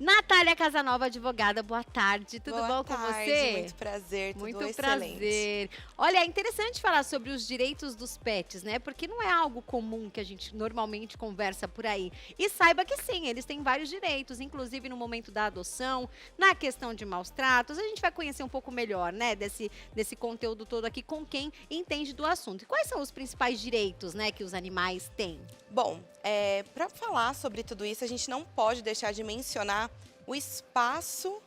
Natália Casanova, advogada, boa tarde. Tudo Boa bom com tarde, você? muito prazer, tudo Muito excelente. prazer. Olha, é interessante falar sobre os direitos dos pets, né? Porque não é algo comum que a gente normalmente conversa por aí. E saiba que sim, eles têm vários direitos, inclusive no momento da adoção, na questão de maus tratos. A gente vai conhecer um pouco melhor, né, desse conteúdo todo aqui com quem entende do assunto. E quais são os principais direitos, né, que os animais têm? Bom, para falar sobre tudo isso, a gente não pode deixar de mencionar o espaço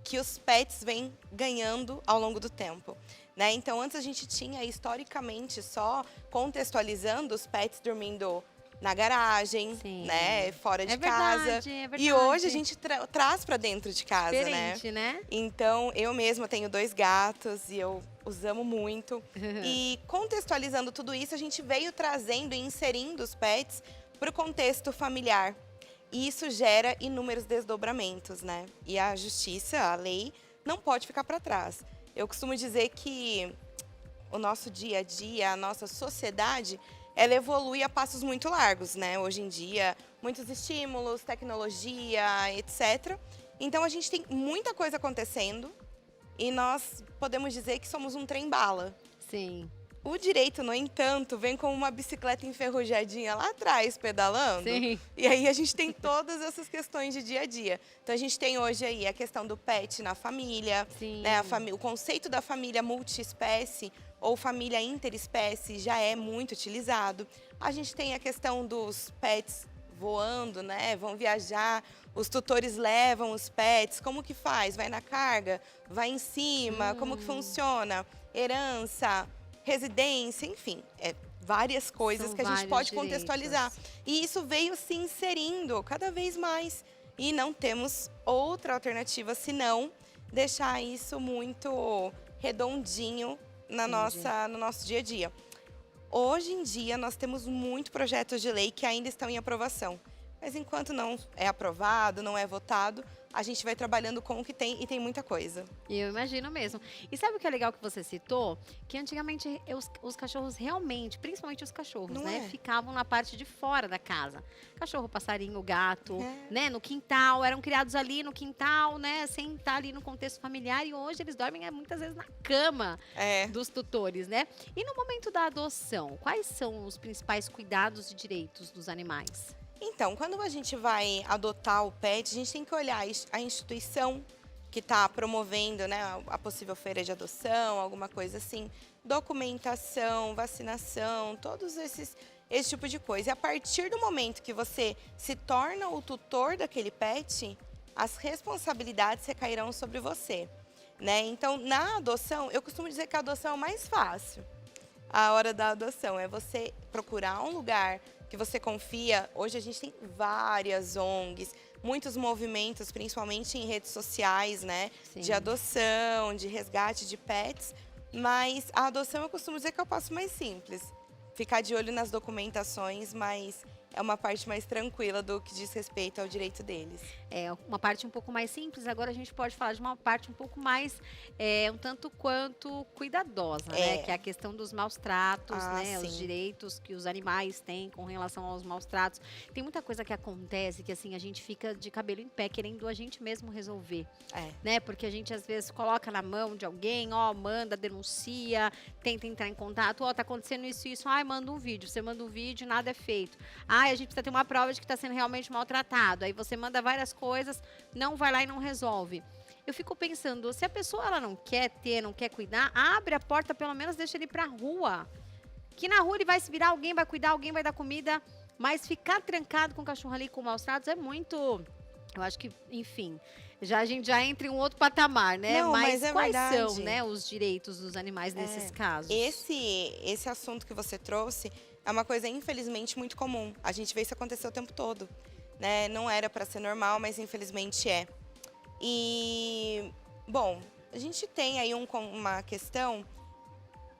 que os pets vêm ganhando ao longo do tempo, né? Então, antes a gente tinha, historicamente, só contextualizando os pets dormindo na garagem, Sim. né, fora de É casa. verdade, é verdade. E hoje a gente traz para dentro de casa, né? Diferente, né? Então, eu mesma tenho 2 gatos e eu os amo muito. E contextualizando tudo isso, a gente veio trazendo e inserindo os pets para o contexto familiar. E isso gera inúmeros desdobramentos, né? E a justiça, a lei, não pode ficar para trás. Eu costumo dizer que o nosso dia a dia, a nossa sociedade, ela evolui a passos muito largos, né? Hoje em dia, muitos estímulos, tecnologia, etc. Então, a gente tem muita coisa acontecendo e nós podemos dizer que somos um trem-bala. Sim. O direito, no entanto, vem com uma bicicleta enferrujadinha lá atrás, pedalando. Sim. E aí a gente tem todas essas questões de dia a dia. Então a gente tem hoje aí a questão do pet na família, Sim. né? O conceito da família multiespécie ou família interespécie já é muito utilizado. A gente tem a questão dos pets voando, né? Vão viajar, os tutores levam os pets, como que faz? Vai na carga? Vai em cima? Como que funciona? Herança, residência, enfim, várias coisas São que a gente vários pode direitos. contextualizar. E isso veio se inserindo cada vez mais. E não temos outra alternativa senão deixar isso muito redondinho no nosso dia a dia. Hoje em dia, nós temos muitos projetos de lei que ainda estão em aprovação. Mas enquanto não é aprovado, não é votado, a gente vai trabalhando com o que tem e tem muita coisa. Eu imagino mesmo. E sabe o que é legal que você citou? Que antigamente os cachorros realmente, principalmente os cachorros, Não né? é? Ficavam na parte de fora da casa. Cachorro, passarinho, gato, É. né? No quintal, eram criados ali no quintal, né? Sem estar ali no contexto familiar. E hoje eles dormem muitas vezes na cama É. dos tutores, né? E no momento da adoção, quais são os principais cuidados e direitos dos animais? Então, quando a gente vai adotar o pet, a gente tem que olhar a instituição que está promovendo, né, a possível feira de adoção, alguma coisa assim, documentação, vacinação, esse tipo de coisa. E a partir do momento que você se torna o tutor daquele pet, as responsabilidades recairão sobre você, né? Então, na adoção, eu costumo dizer que a adoção é o mais fácil. A hora da adoção é você procurar um lugar que você confia. Hoje a gente tem várias ONGs, muitos movimentos, principalmente em redes sociais, né? Sim. De adoção, de resgate de pets. Mas a adoção eu costumo dizer que é o passo mais simples. Ficar de olho nas documentações, mas é uma parte mais tranquila do que diz respeito ao direito deles. É uma parte um pouco mais simples, agora a gente pode falar de uma parte um pouco mais, um tanto quanto cuidadosa, né? Que é a questão dos maus tratos, né? Sim. Os direitos que os animais têm com relação aos maus tratos. Tem muita coisa que acontece que, assim, a gente fica de cabelo em pé, querendo a gente mesmo resolver, né? Porque a gente, às vezes, coloca na mão de alguém, manda, denuncia, tenta entrar em contato, tá acontecendo isso e isso, manda um vídeo. Você manda um vídeo, nada é feito. A gente precisa ter uma prova de que está sendo realmente maltratado. Aí você manda várias coisas, não vai lá e não resolve. Eu fico pensando, se a pessoa ela não quer ter, não quer cuidar, abre a porta, pelo menos deixa ele para a rua. Que na rua ele vai se virar, alguém vai cuidar, alguém vai dar comida. Mas ficar trancado com o cachorro ali com maus tratos é muito... Eu acho que, enfim, a gente já entra em um outro patamar, né? Não, mas é quais verdade. são, né, os direitos dos animais nesses casos? Esse assunto que você trouxe é uma coisa, infelizmente, muito comum. A gente vê isso acontecer o tempo todo, né? Não era para ser normal, mas infelizmente é. E, bom, a gente tem aí uma questão.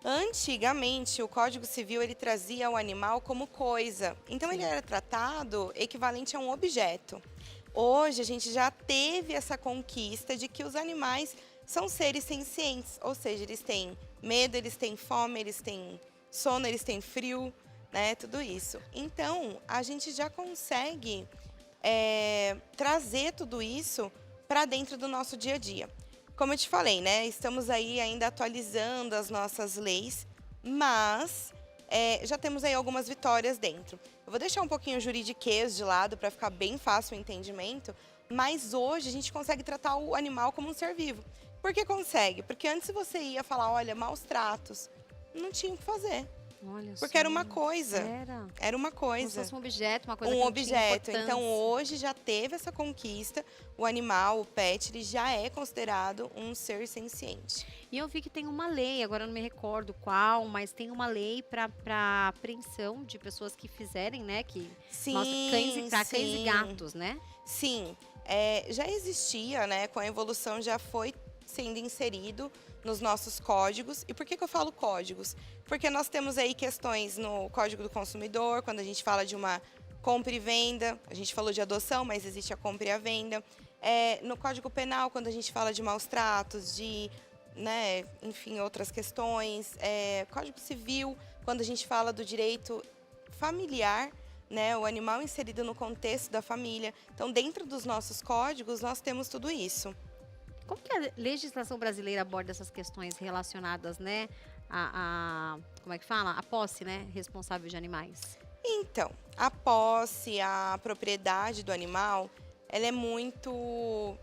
Antigamente, o Código Civil ele trazia o animal como coisa. Então, ele era tratado equivalente a um objeto. Hoje, a gente já teve essa conquista de que os animais são seres sencientes, ou seja, eles têm medo, eles têm fome, eles têm sono, eles têm frio, né? Tudo isso. Então, a gente já consegue trazer tudo isso para dentro do nosso dia a dia. Como eu te falei, né? Estamos aí ainda atualizando as nossas leis, mas já temos aí algumas vitórias dentro. Eu vou deixar um pouquinho o juridiquês de lado para ficar bem fácil o entendimento, mas hoje a gente consegue tratar o animal como um ser vivo. Por que consegue? Porque antes você ia falar, olha, maus tratos, não tinha o que fazer. Olha Porque só. era uma coisa. Era uma coisa. como se fosse um objeto, uma coisa Um que não objeto. tinha Então, importância. hoje já teve essa conquista. O animal, o pet, ele já é considerado um ser senciente. E eu vi que tem uma lei, agora eu não me recordo qual, mas tem uma lei para apreensão de pessoas que fizerem, né? Sim, cães e gatos, né? Sim. Já existia, né? Com a evolução já foi sendo inserido nos nossos códigos. E por que eu falo códigos? Porque nós temos aí questões no Código do Consumidor, quando a gente fala de uma compra e venda. A gente falou de adoção, mas existe a compra e a venda. No Código Penal, quando a gente fala de maus tratos, né, enfim, outras questões. Código Civil, quando a gente fala do direito familiar, né, o animal inserido no contexto da família. Então, dentro dos nossos códigos, nós temos tudo isso. Como que a legislação brasileira aborda essas questões relacionadas, né, como é que fala? A posse, né, responsável de animais? Então, a posse, a propriedade do animal, ela é muito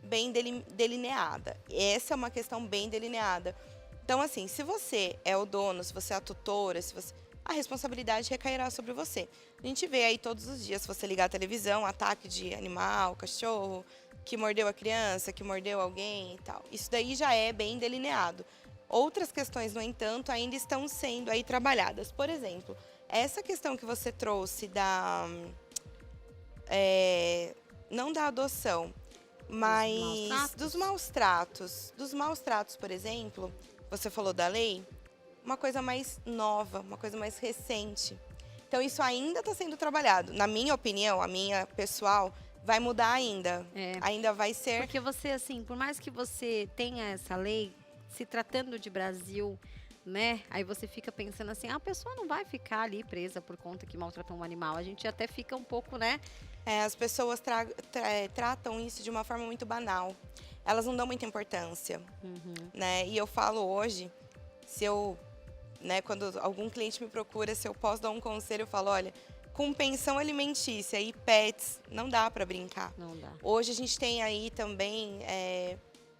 bem delineada. Essa é uma questão bem delineada. Então, assim, se você é o dono, se você é a tutora, a responsabilidade recairá sobre você. A gente vê aí todos os dias, se você ligar a televisão, ataque de animal, cachorro, que mordeu a criança, que mordeu alguém e tal. Isso daí já é bem delineado. Outras questões, no entanto, ainda estão sendo aí trabalhadas. Por exemplo, essa questão que você trouxe não da adoção, mas dos maus tratos. Dos maus tratos, por exemplo, você falou da lei, uma coisa mais nova, uma coisa mais recente. Então, isso ainda está sendo trabalhado. Na minha opinião, a minha pessoal, vai mudar ainda. Ainda vai ser... Porque você, assim, por mais que você tenha essa lei, se tratando de Brasil, né? Aí você fica pensando assim, a pessoa não vai ficar ali presa por conta que maltratou um animal. A gente até fica um pouco, né? As pessoas tratam isso de uma forma muito banal. Elas não dão muita importância, né? E eu falo hoje, quando algum cliente me procura, se eu posso dar um conselho, eu falo, olha, com pensão alimentícia e pets, não dá para brincar. Não dá. Hoje a gente tem aí também,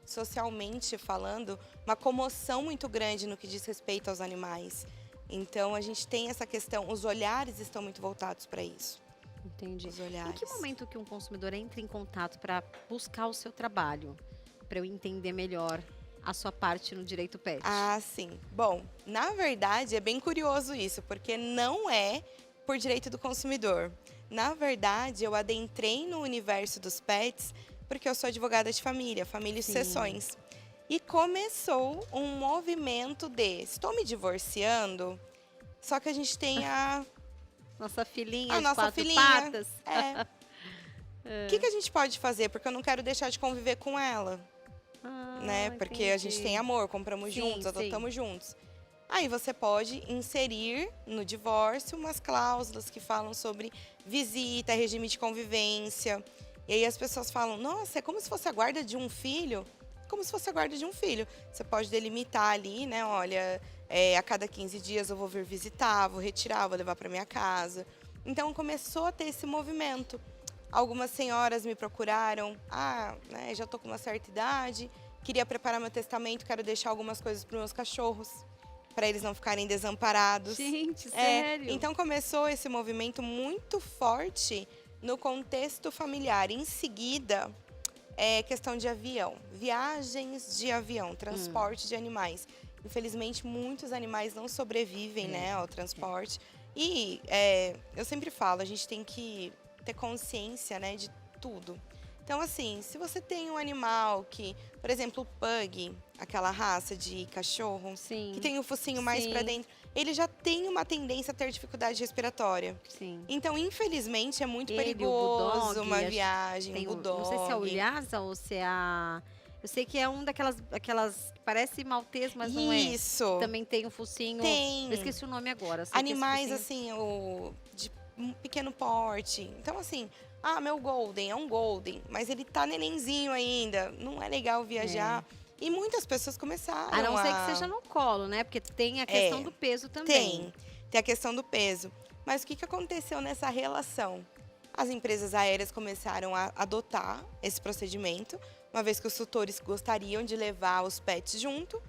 socialmente falando, uma comoção muito grande no que diz respeito aos animais. Então, a gente tem essa questão, os olhares estão muito voltados para isso. Entendi. Os olhares. Em que momento que um consumidor entra em contato para buscar o seu trabalho? Para eu entender melhor a sua parte no direito pet. Ah, sim. Bom, na verdade, é bem curioso isso, porque não é por direito do consumidor. Na verdade, eu adentrei no universo dos pets porque eu sou advogada de família e sucessões. E começou um movimento de estou me divorciando, só que a gente tem nossa filhinha a de nossa 4 filhinha. patas. O que a gente pode fazer? Porque eu não quero deixar de conviver com ela. Né? Porque a gente tem amor, compramos juntos, adotamos juntos. Aí você pode inserir no divórcio umas cláusulas que falam sobre visita, regime de convivência. E aí as pessoas falam, nossa, é como se fosse a guarda de um filho? Como se fosse a guarda de um filho. Você pode delimitar ali, né? Olha, a cada 15 dias eu vou vir visitar, vou retirar, vou levar para minha casa. Então começou a ter esse movimento. Algumas senhoras me procuraram, né, já estou com uma certa idade, queria preparar meu testamento, quero deixar algumas coisas para os meus cachorros, para eles não ficarem desamparados. Gente, sério? Então começou esse movimento muito forte no contexto familiar. Em seguida, questão de avião, viagens de avião, transporte de animais. Infelizmente, muitos animais não sobrevivem, né, ao transporte. E eu sempre falo, a gente tem que ter consciência, né, de tudo. Então, assim, se você tem um animal que, por exemplo, o pug, aquela raça de cachorro, que tem o focinho mais para dentro, ele já tem uma tendência a ter dificuldade respiratória. Então, infelizmente, é muito perigoso uma viagem, bulldog. Não sei se é o Lhasa ou se é a... Eu sei que é um daquelas parece maltês, mas não é. Isso. Também tem um focinho... Tem. Eu esqueci o nome agora. Animais, assim, de um pequeno porte. Então, assim, Ah, meu Golden é um Golden, mas ele tá nenenzinho ainda, não é legal viajar. E muitas pessoas começaram A não ser que seja no colo, né? Porque tem a questão do peso também. Tem a questão do peso. Mas o que aconteceu nessa relação? As empresas aéreas começaram a adotar esse procedimento, uma vez que os tutores gostariam de levar os pets junto.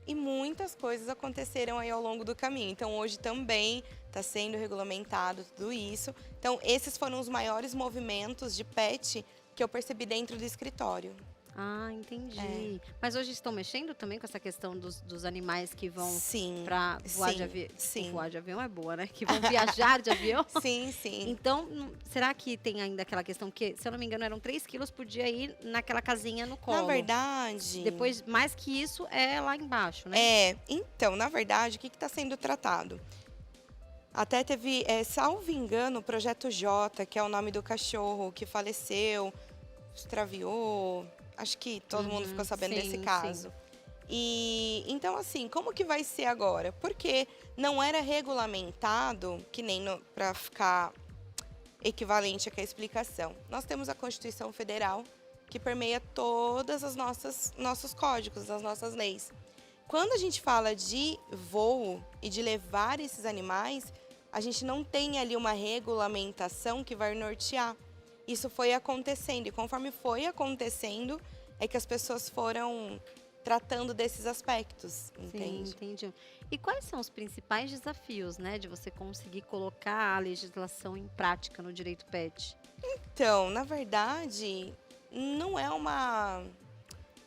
E muitas coisas aconteceram aí ao longo do caminho. Então, hoje também está sendo regulamentado tudo isso. Então, esses foram os maiores movimentos de pet que eu percebi dentro do escritório. Ah, entendi. Mas hoje estão mexendo também com essa questão dos animais que vão para voar de avião? Sim. Voar de avião é boa, né? Que vão viajar de avião? Sim. Então, será que tem ainda aquela questão que, se eu não me engano, eram 3 quilos por dia ir naquela casinha no colo? Na verdade... Depois, mais que isso, é lá embaixo, né? Então, na verdade, o que está sendo tratado? Até teve, salvo engano, o Projeto J, que é o nome do cachorro que faleceu, extraviou... Acho que todo mundo ficou sabendo desse caso. E então, assim, como que vai ser agora? Porque não era regulamentado, que nem para ficar equivalente aqui à explicação. Nós temos a Constituição Federal, que permeia todas as nossos códigos, as nossas leis. Quando a gente fala de voo e de levar esses animais, a gente não tem ali uma regulamentação que vai nortear. Isso foi acontecendo, e conforme foi acontecendo, é que as pessoas foram tratando desses aspectos, entende? Sim, entendi. E quais são os principais desafios, né, de você conseguir colocar a legislação em prática no direito pet? Então, na verdade, não é uma...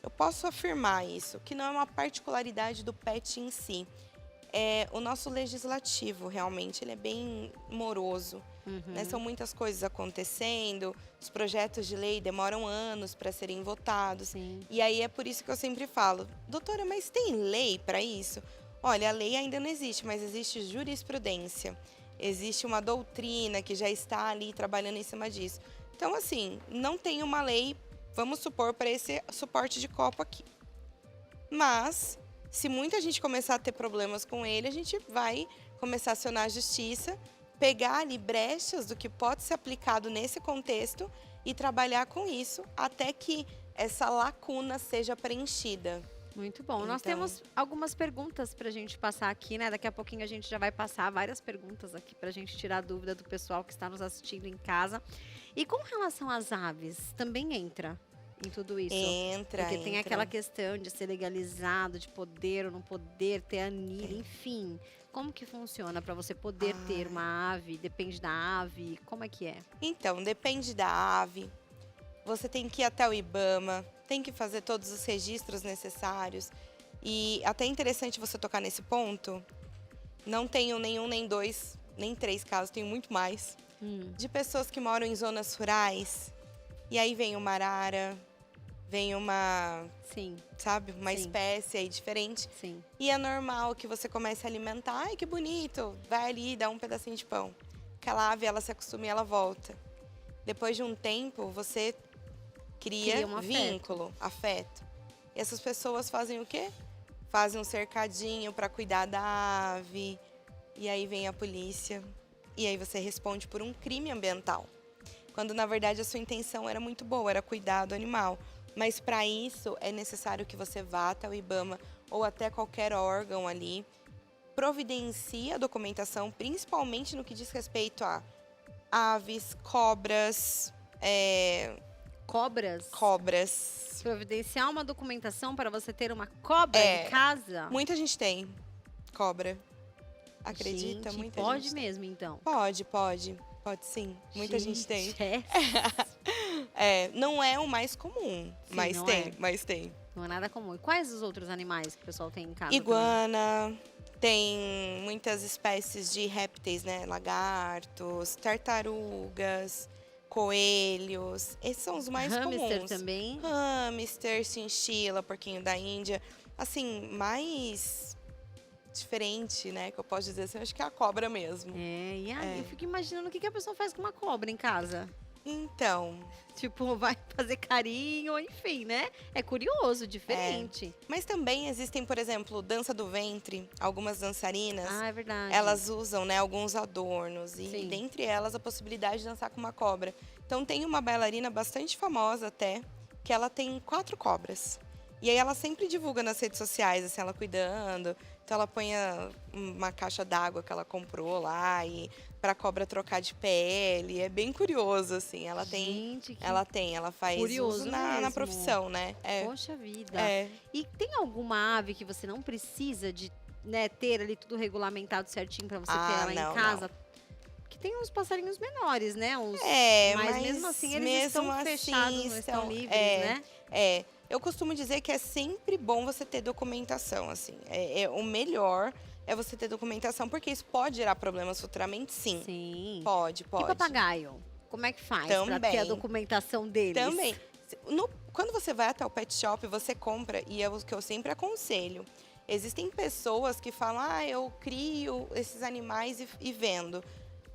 Eu posso afirmar isso, que não é uma particularidade do pet em si. O nosso legislativo, realmente, ele é bem moroso. Né? São muitas coisas acontecendo, os projetos de lei demoram anos para serem votados. Sim. E aí é por isso que eu sempre falo, doutora, mas tem lei para isso? Olha, a lei ainda não existe, mas existe jurisprudência. Existe uma doutrina que já está ali trabalhando em cima disso. Então, assim, não tem uma lei, vamos supor, para esse suporte de copo aqui. Mas... se muita gente começar a ter problemas com ele, a gente vai começar a acionar a justiça, pegar ali brechas do que pode ser aplicado nesse contexto e trabalhar com isso até que essa lacuna seja preenchida. Muito bom. Nós temos algumas perguntas para a gente passar aqui, né? Daqui a pouquinho a gente já vai passar várias perguntas aqui para a gente tirar a dúvida do pessoal que está nos assistindo em casa. E com relação às aves, também entra em tudo isso? Porque tem aquela questão de ser legalizado, de poder ou não poder, ter anilha, enfim. Como que funciona para você poder ter uma ave? Depende da ave? Como é que é? Então, depende da ave. Você tem que ir até o IBAMA, tem que fazer todos os registros necessários. E até é interessante você tocar nesse ponto. Não tenho nenhum, nem dois, nem 3 casos, tenho muito mais. De pessoas que moram em zonas rurais. E aí vem uma arara, vem uma, sabe, uma espécie aí diferente. Sim. E é normal que você comece a alimentar. Ai, que bonito, vai ali, dá um pedacinho de pão. Aquela ave, ela se acostuma e ela volta. Depois de um tempo, você cria um vínculo, afeto. E essas pessoas fazem o quê? Fazem um cercadinho para cuidar da ave. E aí vem a polícia. E aí você responde por um crime ambiental. Quando, na verdade, a sua intenção era muito boa, era cuidar do animal. Mas, para isso, é necessário que você vá até o IBAMA ou até qualquer órgão ali, providencie a documentação, principalmente no que diz respeito a aves, cobras... Cobras? Cobras. Providenciar uma documentação para você ter uma cobra em casa? Muita gente tem cobra. Acredita? Gente, muita pode gente mesmo, então? Pode. Pode sim. Muita gente tem. É? Não é o mais comum, mas tem. Não é nada comum. E quais os outros animais que o pessoal tem em casa? Iguana, tem muitas espécies de répteis, né? Lagartos, tartarugas, coelhos. Esses são os mais comuns. Hamster também? Hamster, chinchila, porquinho da Índia. Assim, mais... diferente, né, que eu posso dizer assim, eu acho que é a cobra mesmo. E aí eu fico imaginando o que a pessoa faz com uma cobra em casa. Então, Tipo, vai fazer carinho, enfim, né? É curioso, diferente. mas também existem, por exemplo, dança do ventre. Algumas dançarinas, Ah, é verdade. elas usam, né, alguns adornos. E Sim. dentre elas, a possibilidade de dançar com uma cobra. Então, tem uma bailarina bastante famosa até, que ela tem 4 cobras. E aí, ela sempre divulga nas redes sociais, assim, ela cuidando. Então, ela põe uma caixa d'água que ela comprou lá e para a cobra trocar de pele. É bem curioso, assim. Gente, que Ela faz curioso uso na mesmo. profissão, né? Poxa vida. É. E tem alguma ave que você não precisa de, né, ter ali tudo regulamentado certinho para você ter ela não, em casa? Porque tem uns passarinhos menores, né? Mas mesmo assim eles mesmo estão assim fechados, não estão livres, né? Eu costumo dizer que é sempre bom você ter documentação, assim. O melhor é você ter documentação, porque isso pode gerar problemas futuramente, sim. Sim. Pode. E papagaio? Como é que faz para ter a Também. documentação deles? Também. Quando você vai até o pet shop, você compra, e é o que eu sempre aconselho. Existem pessoas que falam, eu crio esses animais e vendo.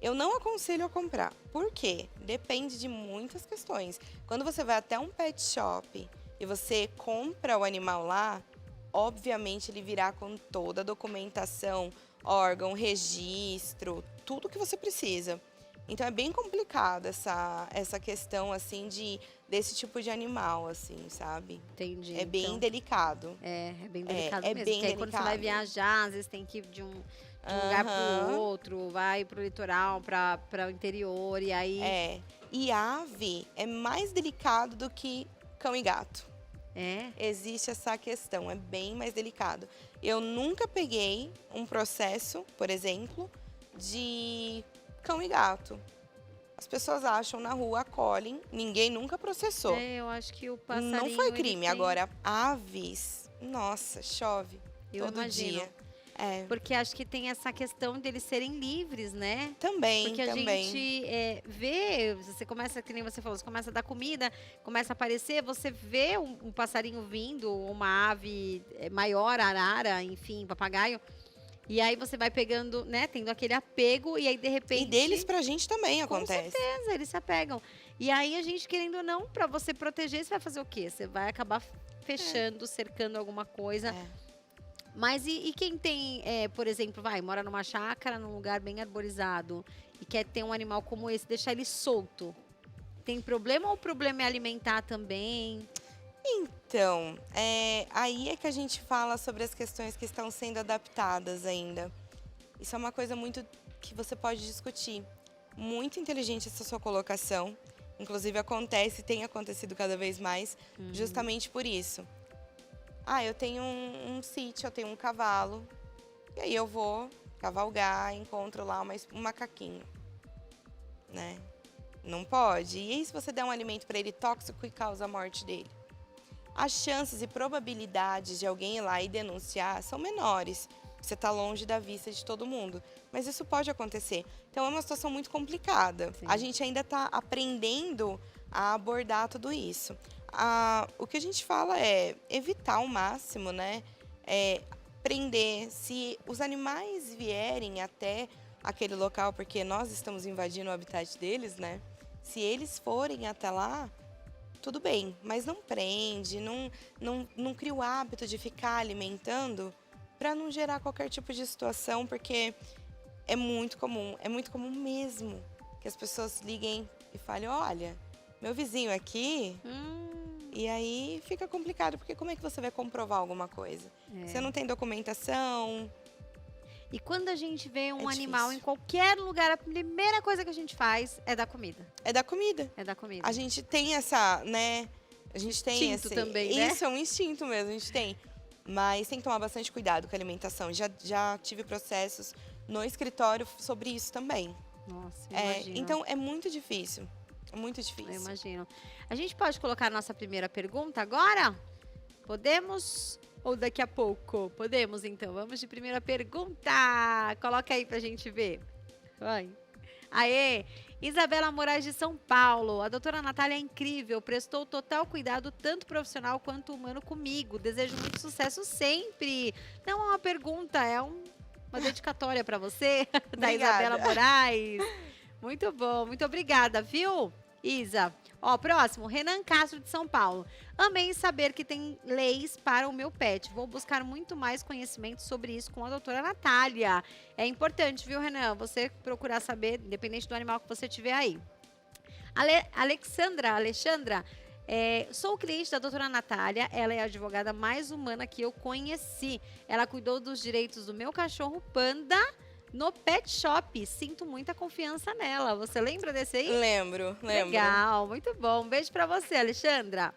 Eu não aconselho a comprar. Por quê? Depende de muitas questões. Quando você vai até um pet shop e você compra o animal lá, obviamente ele virá com toda a documentação, órgão, registro, tudo que você precisa. Então é bem complicado essa questão assim desse tipo de animal, assim, sabe? Entendi. É bem delicado. É bem delicado é mesmo. bem Porque aí quando você vai viajar, às vezes tem que ir de um lugar para o outro, vai para o litoral, para o interior, e aí... E ave é mais delicado do que cão e gato. Existe essa questão, é bem mais delicado. Eu nunca peguei um processo, por exemplo, de cão e gato. As pessoas acham na rua, acolhem, ninguém nunca processou. Eu acho que o passarinho... Não foi crime. Agora, aves, nossa, chove todo dia. Porque acho que tem essa questão deles serem livres, né? Também, porque a gente vê, você começa, que nem você falou, você começa a dar comida, começa a aparecer, você vê um passarinho vindo, uma ave maior, arara, enfim, papagaio. E aí você vai pegando, né, tendo aquele apego, e aí de repente... E deles pra gente também acontece. Com certeza, eles se apegam. E aí a gente, querendo ou não, pra você proteger, você vai fazer o quê? Você vai acabar fechando, cercando alguma coisa. Mas e quem tem, por exemplo, mora numa chácara, num lugar bem arborizado, e quer ter um animal como esse, deixar ele solto? Tem problema ou o problema é alimentar também? Então, aí é que a gente fala sobre as questões que estão sendo adaptadas ainda. Isso é uma coisa muito que você pode discutir. Muito inteligente essa sua colocação. Inclusive acontece, tem acontecido cada vez mais, justamente por isso. Eu tenho um sítio, eu tenho um cavalo, e aí eu vou cavalgar, encontro lá um macaquinho, né? Não pode. E aí se você der um alimento para ele tóxico e causa a morte dele? As chances e probabilidades de alguém ir lá e denunciar são menores. Você está longe da vista de todo mundo. Mas isso pode acontecer. Então é uma situação muito complicada. Sim. A gente ainda está aprendendo a abordar tudo isso. O que a gente fala é evitar ao máximo, né? Prender. Se os animais vierem até aquele local, porque nós estamos invadindo o habitat deles, né? Se eles forem até lá, tudo bem, mas não prende, não cria o hábito de ficar alimentando para não gerar qualquer tipo de situação, porque é muito comum mesmo que as pessoas liguem e falem, olha, meu vizinho aqui, e aí fica complicado, porque como é que você vai comprovar alguma coisa? Você não tem documentação. E quando a gente vê um animal em qualquer lugar, a primeira coisa que a gente faz é dar comida. É dar comida. É dar comida. A gente tem essa, né? A gente tem instinto também, né? Isso é um instinto mesmo, a gente tem. Mas tem que tomar bastante cuidado com a alimentação. Já tive processos no escritório sobre isso também. Nossa, imagino. Então é muito difícil. É muito difícil. Eu imagino. A gente pode colocar a nossa primeira pergunta agora? Podemos? Ou daqui a pouco? Podemos, então. Vamos de primeira pergunta. Coloca aí pra gente ver. Vai. Aê! Isabela Moraes de São Paulo. A doutora Natália é incrível. Prestou total cuidado, tanto profissional quanto humano comigo. Desejo muito sucesso sempre. Não é uma pergunta, é uma dedicatória pra você, da Isabela Moraes. Muito bom. Muito obrigada, viu? Isa. Ó, próximo, Renan Castro de São Paulo. Amei saber que tem leis para o meu pet. Vou buscar muito mais conhecimento sobre isso com a doutora Natália. É importante, viu, Renan? Você procurar saber, independente do animal que você tiver aí. Alexandra, sou cliente da doutora Natália. Ela é a advogada mais humana que eu conheci. Ela cuidou dos direitos do meu cachorro Panda no pet shop. Sinto muita confiança nela. Você lembra desse aí? Lembro. Legal, muito bom. Um beijo pra você, Alexandra.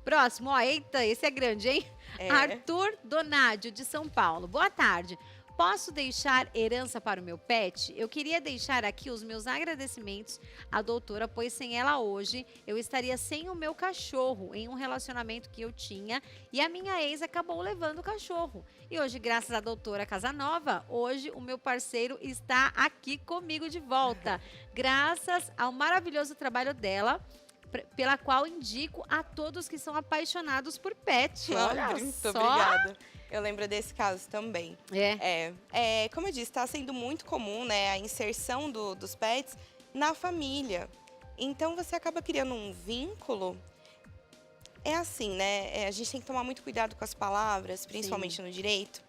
Próximo, ó, eita, esse é grande, hein? Arthur Donádio, de São Paulo. Boa tarde. Posso deixar herança para o meu pet? Eu queria deixar aqui os meus agradecimentos à doutora, pois sem ela hoje eu estaria sem o meu cachorro em um relacionamento que eu tinha e a minha ex acabou levando o cachorro. E hoje, graças à doutora Casanova, hoje o meu parceiro está aqui comigo de volta. Graças ao maravilhoso trabalho dela, pela qual indico a todos que são apaixonados por pet. Olha muito só. Obrigada. Eu lembro desse caso também. Como eu disse, está sendo muito comum, né, a inserção dos pets na família. Então, você acaba criando um vínculo. É assim, né? A gente tem que tomar muito cuidado com as palavras, principalmente no direito.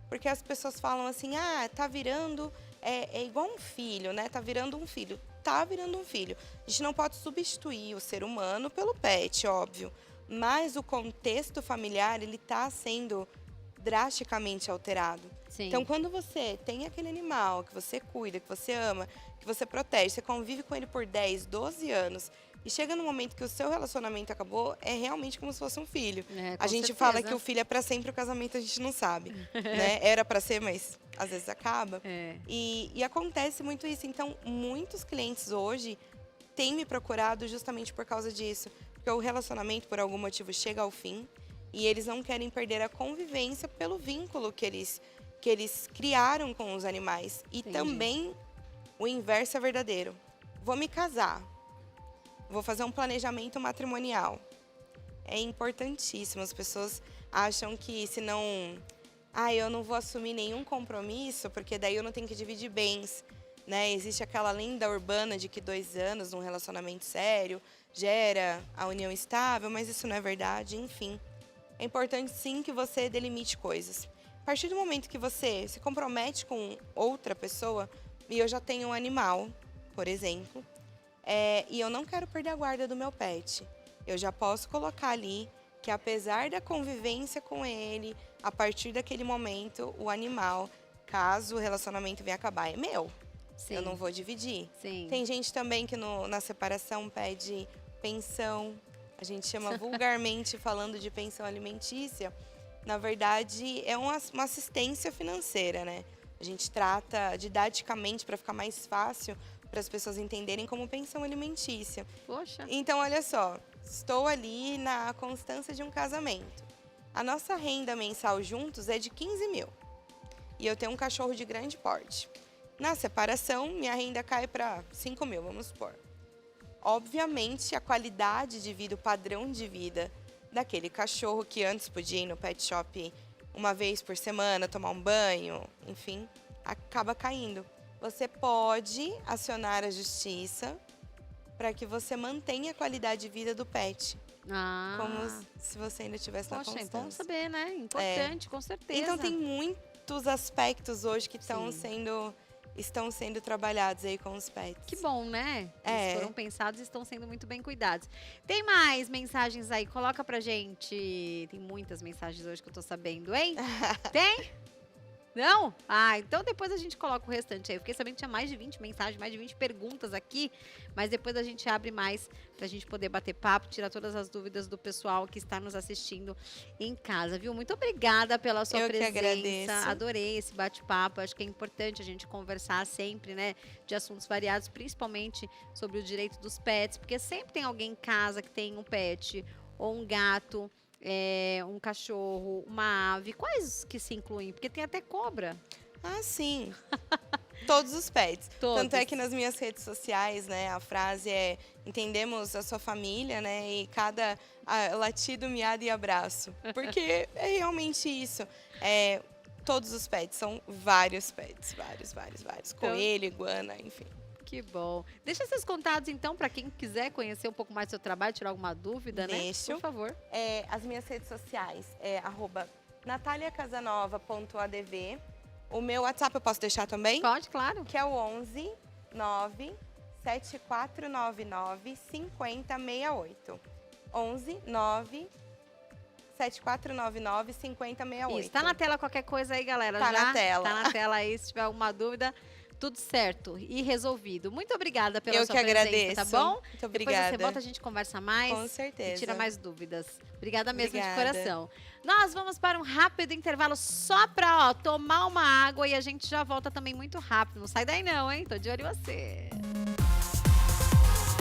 Porque as pessoas falam assim, tá virando... É igual um filho, né? Tá virando um filho. Tá virando um filho. A gente não pode substituir o ser humano pelo pet, óbvio. Mas o contexto familiar, ele tá sendo drasticamente alterado. Sim. Então, quando você tem aquele animal que você cuida, que você ama, que você protege, você convive com ele por 10, 12 anos, e chega no momento que o seu relacionamento acabou, é realmente como se fosse um filho. A gente fala que o filho é para sempre, o casamento a gente não sabe. Né? Era para ser, mas às vezes acaba. E acontece muito isso. Então, muitos clientes hoje têm me procurado justamente por causa disso. Porque o relacionamento, por algum motivo, chega ao fim. E eles não querem perder a convivência pelo vínculo que eles criaram com os animais. E também o inverso é verdadeiro. Vou me casar. Vou fazer um planejamento matrimonial. É importantíssimo. As pessoas acham que se não... eu não vou assumir nenhum compromisso, porque daí eu não tenho que dividir bens. Né? Existe aquela lenda urbana de que 2 anos num relacionamento sério gera a união estável, mas isso não é verdade, enfim. É importante, sim, que você delimite coisas. A partir do momento que você se compromete com outra pessoa, e eu já tenho um animal, por exemplo, e eu não quero perder a guarda do meu pet, eu já posso colocar ali que, apesar da convivência com ele, a partir daquele momento, o animal, caso o relacionamento venha acabar, é meu. Sim. Eu não vou dividir. Sim. Tem gente também que na separação pede pensão. A gente chama vulgarmente, falando de pensão alimentícia, na verdade é uma assistência financeira, né? A gente trata didaticamente para ficar mais fácil para as pessoas entenderem como pensão alimentícia. Poxa. Então, olha só, estou ali na constância de um casamento. A nossa renda mensal juntos é de 15 mil. E eu tenho um cachorro de grande porte. Na separação, minha renda cai para 5 mil, vamos supor. Obviamente, a qualidade de vida, o padrão de vida daquele cachorro que antes podia ir no pet shop uma vez por semana, tomar um banho, enfim, acaba caindo. Você pode acionar a justiça para que você mantenha a qualidade de vida do pet. Como se você ainda estivesse na constância. É bom saber, né? Importante, com certeza. Então, tem muitos aspectos hoje que estão sendo trabalhados aí com os pets. Que bom, né? Eles foram pensados e estão sendo muito bem cuidados. Tem mais mensagens aí? Coloca pra gente. Tem muitas mensagens hoje que eu tô sabendo, hein? Tem? Não? Então depois a gente coloca o restante aí. Eu fiquei sabendo que tinha mais de 20 mensagens, mais de 20 perguntas aqui, mas depois a gente abre mais pra gente poder bater papo, tirar todas as dúvidas do pessoal que está nos assistindo em casa, viu? Muito obrigada pela sua presença. Que agradeço. Adorei esse bate-papo. Acho que é importante a gente conversar sempre, né, de assuntos variados, principalmente sobre o direito dos pets, porque sempre tem alguém em casa que tem um pet ou um gato, um cachorro, uma ave. Quais que se incluem? Porque tem até cobra. Sim. Todos os pets. Todos. Tanto é que nas minhas redes sociais, né, a frase é: entendemos a sua família, né, e cada latido, miado e abraço. Porque é realmente isso. Todos os pets, são vários pets, vários. Coelho, iguana, enfim. Que bom. Deixa seus contatos, então, para quem quiser conhecer um pouco mais do seu trabalho, tirar alguma dúvida, Deixo. né? Por favor. As minhas redes sociais é @nataliacasanova.adv. O meu WhatsApp eu posso deixar também? Pode, claro. Que é o 11 9 7499 5068. 11 9 7499 5068. Isso, tá na tela qualquer coisa aí, galera. Tá já na tela. Tá na tela aí, se tiver alguma dúvida, tudo certo e resolvido. Muito obrigada pela sua presença, agradeço. tá bom? Muito obrigada. Depois você volta, a gente conversa mais. Com certeza. E tira mais dúvidas. Obrigada mesmo de Obrigada. coração. Nós vamos para um rápido intervalo só pra, tomar uma água e a gente já volta também muito rápido. Não sai daí não, hein? Tô de olho em você.